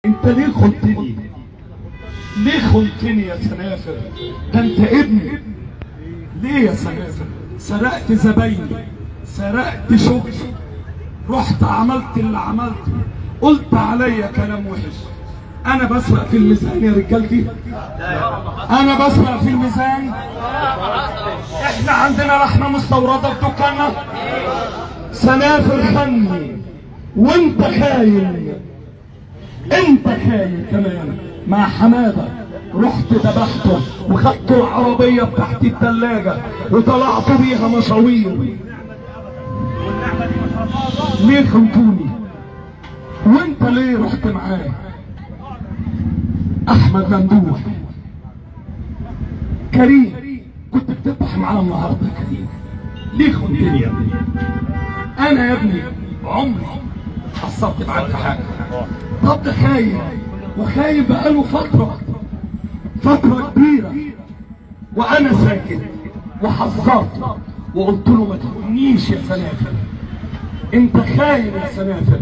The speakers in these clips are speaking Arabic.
انت ليه خنتني؟ ليه خنتني يا سنافر؟ ده انت ابني. ليه يا سنافر؟ سرقت زبايني، سرقت شغلي، رحت عملت اللي عملته، قلت عليا كلام وحش. انا بسرق في الميزان يا رجالتي؟ انا بسرق في الميزان؟ احنا عندنا لحمه مستورده في دكاننا. سنافر خني وانت خاين، انت خاين كمان مع حماده. رحت ذبحته وخدت العربيه بتاعت الثلاجه وطلعت بيها مشاوير. ليه خنتوني؟ وانت ليه رحت معاه؟ احمد ممدوح كريم كنت بتذبح معاه النهارده. كريم ليه خنتني يا ابني؟ انا يا ابني عمري حصلت معاك في حاجه. طب ده خاين، وخاين بقاله فتره كبيره، وانا ساكت وحذرت وقلت له ما تخونيش يا سنافر، انت خاين يا سنافر.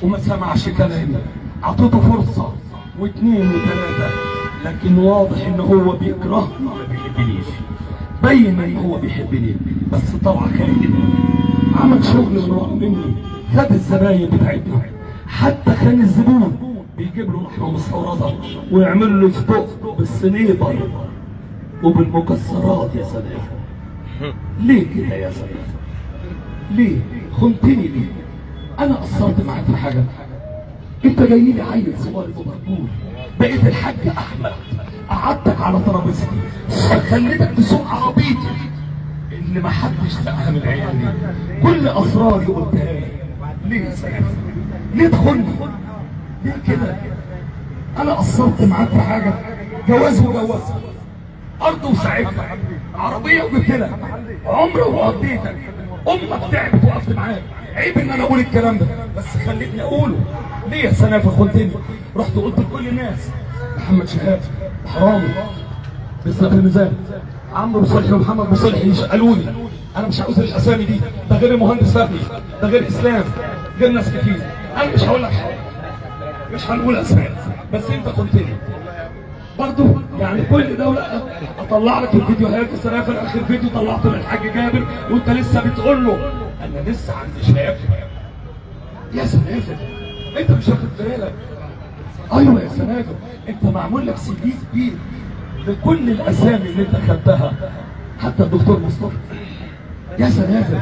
وما سمعش كلامي، اعطيته فرصه واثنين وثلاثه، لكن واضح ان هو بيكرهني ما بيحبنيش. بين ان هو بيحبني بس طلع خاين. عمل شغل من ورا مني، خد الزباين بتاعتنا، حتى كان الزبون بيجيب له لحمه مستورده ويعمل له سبوك بالسنيبر وبالمكسرات. يا سنافر ليه كده يا سنافر؟ ليه خنتني؟ ليه؟ انا قصرت معاك في حاجه؟ انت جاي لي عيل صغير ومربوط، بقيت الحاج احمد، قعدتك على ترابيزتي، خليتك تسوق عربيتي اللي ما حدش ساقها من عيالي، كل اسراري قلتها لي. ليه يا سنافر؟ ليه تخوني؟ ليه كده؟ انا قصرت معاك في حاجه؟ جواز وجوزها، ارض وساعدتك، عربيه وجبت لك، عمر وقضيتك، امك تعبت وقفت معاك. عيب ان انا اقول الكلام ده بس خليتني اقوله. ليه يا سنافر خنتني؟ رحت قلت لكل الناس محمد شهاب حرامي بيسرق في الميزان، عمرو صلحي ومحمد مصلحي يسالوني. انا مش عاوز الاسامي دي، ده غير المهندس فهمي، ده غير اسلام، غير ناس كتير. انا مش هقول لك حاجه، مش هنقول اسماء، بس انت خنتني برضه. يعني كل دولة اطلع لك الفيديوهات. السنافر اخر فيديو طلعته للحاج جابر وانت لسه بتقول له انا لسه عندي شباب. يا سنافر انت مش واخد بالك؟ ايوه يا سنافر، انت معمول لك CD كبير بكل الاسامي اللي انت خدتها، حتى الدكتور مصطفى. يا سنافر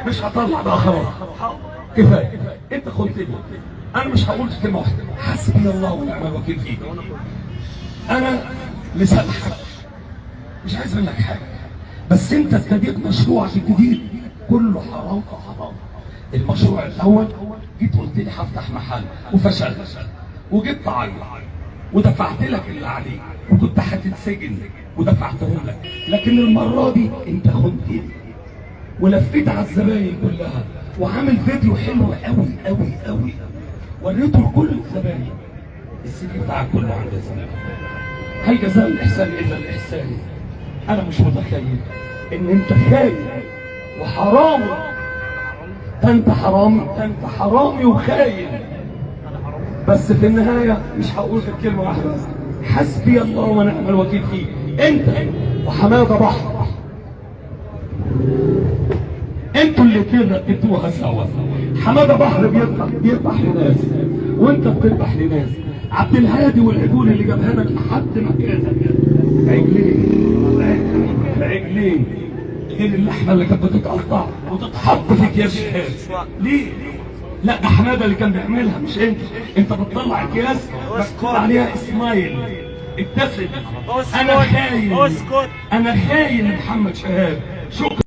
مش هطلع بقى، خلاص كفايه، انت خنتني. انا مش هقول كلمه واحده، حسبي الله ونعم الوكيل فيك. انا لسامحك، مش عايز منك حاجه، بس انت ابتديت مشروعك الجديد كله حرام في حرام. المشروع الاول جيت قلت لي هفتح محل وفشلت، وجبت عيل ودفعت لك اللي عليك وكنت هتتسجن ودفعتهم لك، لكن المره دي انت خنتني ولفيت على الزباين كلها وعامل فيديو حلو قوي قوي قوي وريته لكل الزباين. السي بتاعك كله عند سنافر. هل جزاء الاحسان الا الاحسان؟ انا مش متخيل ان انت خاين وحرامي. ده انت حرامي، ده انت حرامي وخاين. بس في النهايه مش هقول غير كلمه واحده، حسبي الله ونعم الوكيل فيك. انت وحماده بحر، انتوا الاثنين رتبتوها سوا. حماده بحر بيذبح لناس وانت بتذبح لناس. عبد الهادي والعجول اللي جابها لك لحد مكانك عجلين غير اللحمه اللي كانت بتتقطع وتتحط في اكياس شهاد. ليه؟ لا ده حماده اللي كان بيعملها مش انت. انت بتطلع اكياس مكتوب عليها اسمايل، ابتسم. انا خاين، انا خاين محمد شهاب. شكرا.